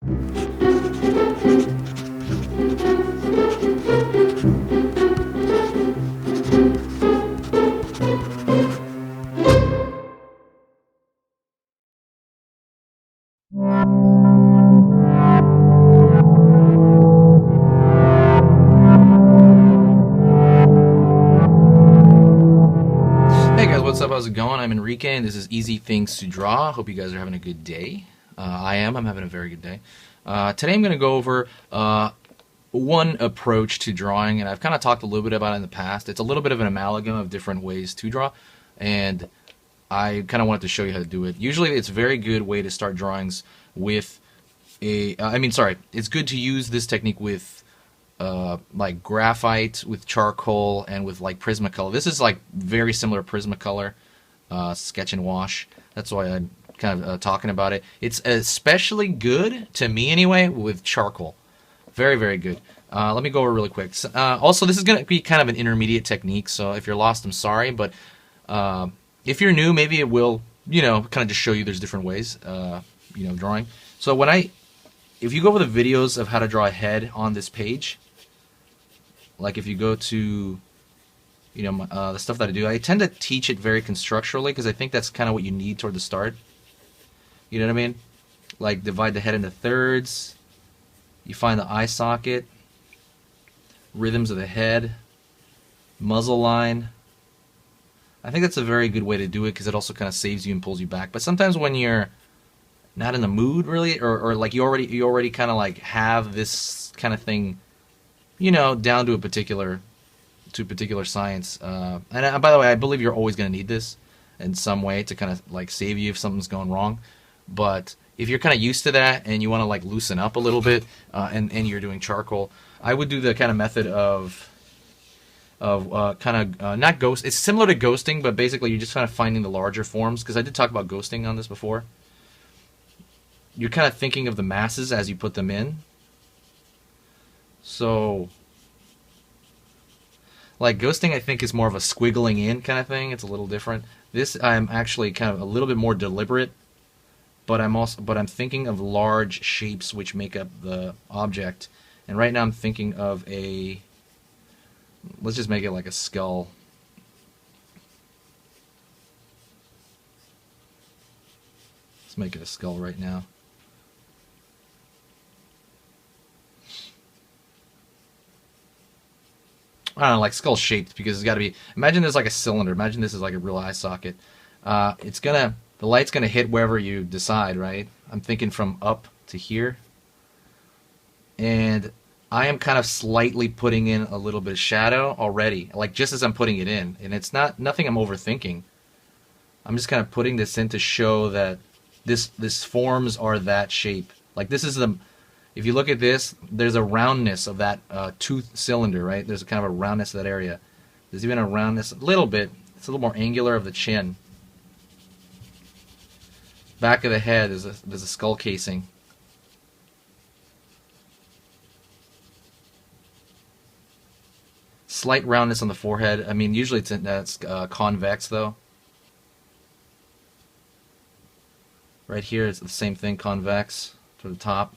What's up? How's it going? I'm Enrique, and this is Easy Things to Draw. Hope you guys are having a good day. I'm having a very good day. Today I'm going to go over one approach to drawing, and I've kind of talked a little bit about it in the past. It's a little bit of an amalgam of different ways to draw, and I kind of wanted to show you how to do it. Usually it's a very good way to start drawings with it's good to use this technique with like graphite, with charcoal, and with like Prismacolor. This is like very similar to Prismacolor, sketch and wash. That's why I'm kind of talking about it. It's especially good, to me anyway, with charcoal. Very, very good. Let me go over really quick. Also, this is going to be kind of an intermediate technique, so if you're lost, I'm sorry, but if you're new, maybe it will, kind of just show you there's different ways, drawing. So if you go over the videos of how to draw a head on this page, like if you go to, the stuff that I do, I tend to teach it very constructually because I think that's kind of what you need toward the start. You know what I mean? Like divide the head into thirds. You find the eye socket, rhythms of the head, muzzle line. I think that's a very good way to do it because it also kind of saves you and pulls you back. But sometimes when you're not in the mood really, or like you already kind of like have this kind of thing, down to a particular science. And by the way, I believe you're always going to need this in some way to kind of like save you if something's going wrong. But if you're kind of used to that and you want to like loosen up a little bit, and you're doing charcoal, I would do the kind of method of not ghost. It's similar to ghosting, but basically you're just kind of finding the larger forms, because I did talk about ghosting on this before. You're kind of thinking of the masses as you put them in. So, like ghosting, I think is more of a squiggling in kind of thing. It's a little different. This, I'm actually kind of a little bit more deliberate, but I'm thinking of large shapes which make up the object. And right now I'm thinking of let's just make it like a skull. Let's make it a skull right now. I don't know, like skull shaped, because it's got to be. Imagine there's like a cylinder. Imagine this is like a real eye socket. The light's gonna hit wherever you decide, right? I'm thinking from up to here, and I am kind of slightly putting in a little bit of shadow already, like just as I'm putting it in, and it's nothing I'm overthinking. I'm just kind of putting this in to show that this forms are that shape. Like this is the. If you look at this, there's a roundness of that tooth cylinder, right? There's a kind of a roundness of that area. There's even a roundness, a little bit. It's a little more angular of the chin. Back of the head, there's a skull casing. Slight roundness on the forehead. I mean, usually it's convex, though. Right here, it's the same thing, convex to the top.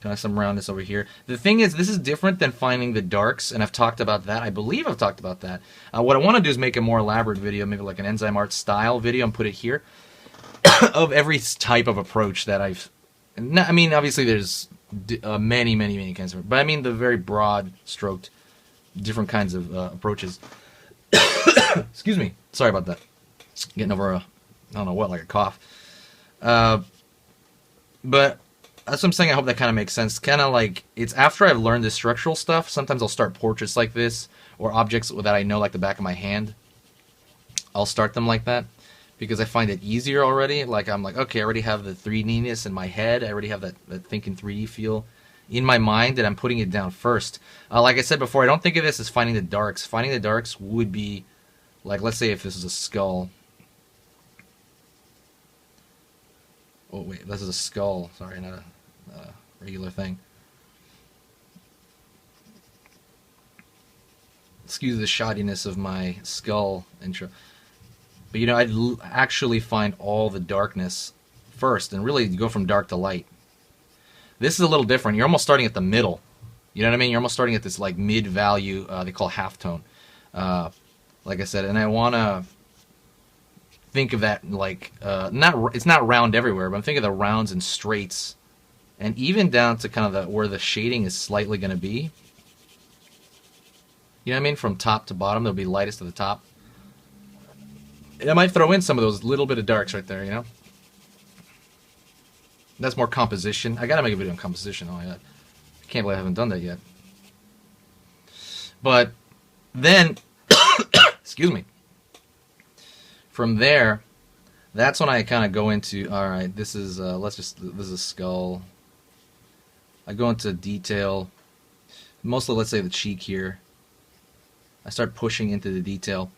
Kind of some roundness over here. The thing is, this is different than finding the darks, and I've talked about that. I believe I've talked about that. What I want to do is make a more elaborate video, maybe like an enzyme art style video, and put it here, of every type of approach that I mean, obviously there's many kinds of, but I mean the very broad stroked, different kinds of approaches. Excuse me. Sorry about that. Getting over I don't know what, like a cough. But that's what I'm saying. I hope that kind of makes sense. Kind of like, it's after I've learned this structural stuff, sometimes I'll start portraits like this, or objects that I know like the back of my hand. I'll start them like that, because I find it easier already. Like, I'm like, okay, I already have the 3D-ness in my head. I already have that thinking 3D feel in my mind, and I'm putting it down first. Like I said before, I don't think of this as finding the darks. Finding the darks would be, like, let's say if this is a skull. Oh, wait, this is a skull. Sorry, not a regular thing. Excuse the shoddiness of my skull intro. But, I'd actually find all the darkness first, and really you go from dark to light. This is a little different. You're almost starting at the middle. You know what I mean? You're almost starting at this like mid value. They call halftone. Like I said, and I want to think of that like it's not round everywhere, but I'm thinking of the rounds and straights, and even down to kind of where the shading is slightly going to be. You know what I mean? From top to bottom, they'll be lightest to the top. And I might throw in some of those little bit of darks right there. You know, that's more composition. I gotta make a video on composition. Oh yeah, I can't believe I haven't done that yet. But then, excuse me. From there, that's when I kind of go into, all right, this is this is a skull. I go into detail, mostly let's say the cheek here. I start pushing into the detail.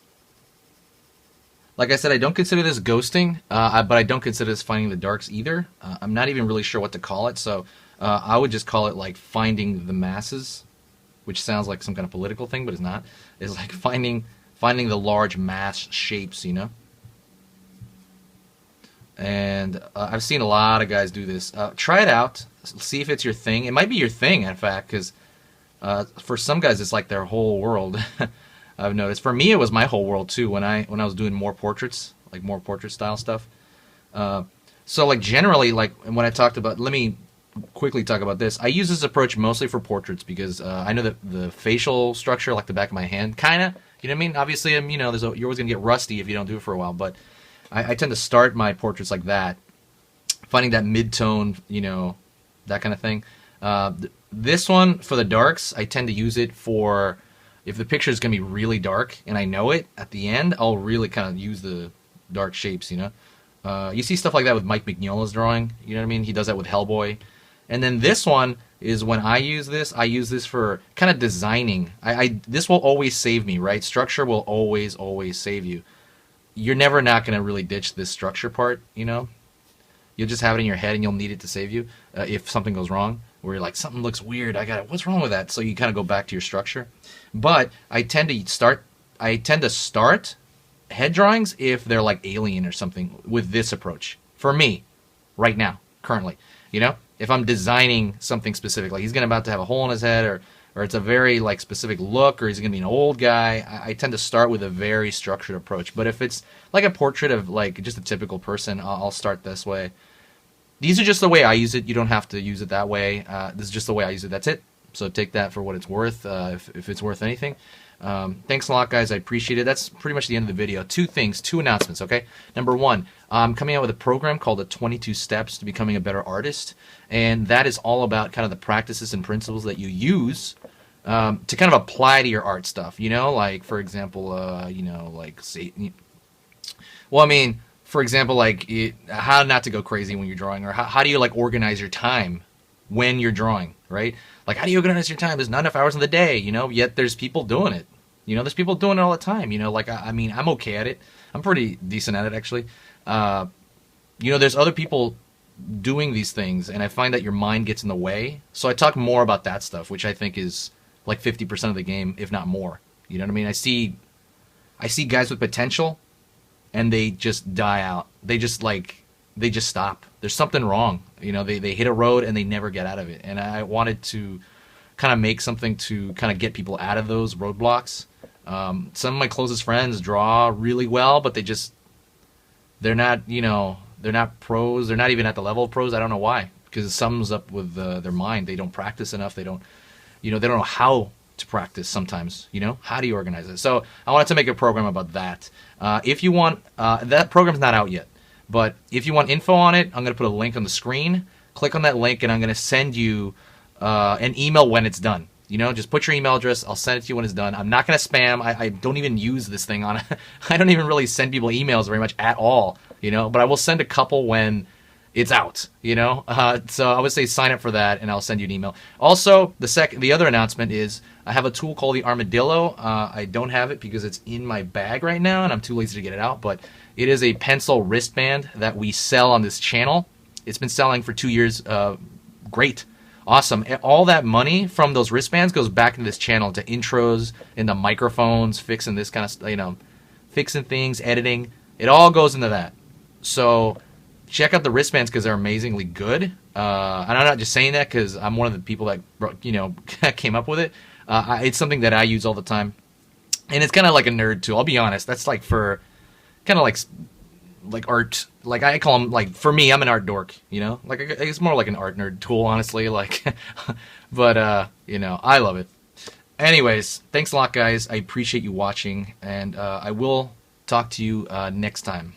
Like I said, I don't consider this ghosting, but I don't consider this finding the darks either. I'm not even really sure what to call it, so I would just call it like finding the masses, which sounds like some kind of political thing, but it's not. It's like finding the large mass shapes, you know. And I've seen a lot of guys do this. Try it out. See if it's your thing. It might be your thing, in fact, because for some guys it's like their whole world. I've noticed. For me, it was my whole world too when I was doing more portraits, like more portrait style stuff. So like generally, like when I talked about, let me quickly talk about this. I use this approach mostly for portraits because I know that the facial structure, like the back of my hand, kind of, you know what I mean? Obviously, you know, you're always gonna get rusty if you don't do it for a while, but I tend to start my portraits like that, finding that mid-tone, you know, that kind of thing. This one, for the darks, I tend to use it for, if the picture is going to be really dark and I know it, at the end, I'll really kind of use the dark shapes, you know. You see stuff like that with Mike Mignola's drawing, you know what I mean? He does that with Hellboy. And then this one is when I use this for kind of designing. This will always save me, right? Structure will always save you. You're never not going to really ditch this structure part, you know? You'll just have it in your head and you'll need it to save you if something goes wrong, where you're like, something looks weird, what's wrong with that? So you kind of go back to your structure. But I tend to start head drawings if they're like alien or something with this approach. For me, right now, currently, you know? If I'm designing something specific, like he's about to have a hole in his head, or it's a very like specific look, or he's gonna be an old guy, I tend to start with a very structured approach. But if it's like a portrait of like just a typical person, I'll start this way. These are just the way I use it. You don't have to use it that way. This is just the way I use it. That's it. So take that for what it's worth, if it's worth anything. Thanks a lot, guys. I appreciate it. That's pretty much the end of the video. Two announcements, okay? Number one, I'm coming out with a program called the 22 Steps to Becoming a Better Artist, and that is all about kind of the practices and principles that you use to kind of apply to your art stuff. You know, like, for example, you know, like, say, well, I mean, for example, like, how not to go crazy when you're drawing, or how do you, like, organize your time when you're drawing, right? Like, how do you organize your time? There's not enough hours in the day, you know, yet there's people doing it. You know, there's people doing it all the time, you know, like, I mean, I'm okay at it. I'm pretty decent at it, actually. You know, there's other people doing these things, and I find that your mind gets in the way. So I talk more about that stuff, which I think is like 50% of the game, if not more. You know what I mean? I see guys with potential, and they just die out. They just stop. There's something wrong. You know, they hit a road and they never get out of it. And I wanted to kind of make something to kind of get people out of those roadblocks. Some of my closest friends draw really well, but they're not, you know, they're not pros. They're not even at the level of pros. I don't know why, because it sums up with their mind. They don't practice enough. They don't, you know, they don't know how to practice sometimes, you know. How do you organize it? So I wanted to make a program about that. If you want, that program's not out yet, but if you want info on it, I'm going to put a link on the screen. Click on that link, and I'm going to send you an email when it's done. You know, just put your email address. I'll send it to you when it's done. I'm not going to spam. I don't even use this thing on it. I don't even really send people emails very much at all, you know, but I will send a couple when it's out, you know. So I would say sign up for that, and I'll send you an email. Also, the other announcement is I have a tool called the Armadillo. I don't have it because it's in my bag right now, and I'm too lazy to get it out, but it is a pencil wristband that we sell on this channel. It's been selling for 2 years. Great. Awesome. All that money from those wristbands goes back into this channel, to intros, into microphones, fixing this kind of, you know, fixing things, editing. It all goes into that. So check out the wristbands because they're amazingly good. And I'm not just saying that because I'm one of the people that came up with it. It's something that I use all the time, and it's kind of like a nerd tool. I'll be honest. That's like for kind of like art. Like I call them, like, for me, I'm an art dork. Like it's more like an art nerd tool, honestly. Like, but I love it. Anyways, thanks a lot, guys. I appreciate you watching, and I will talk to you next time.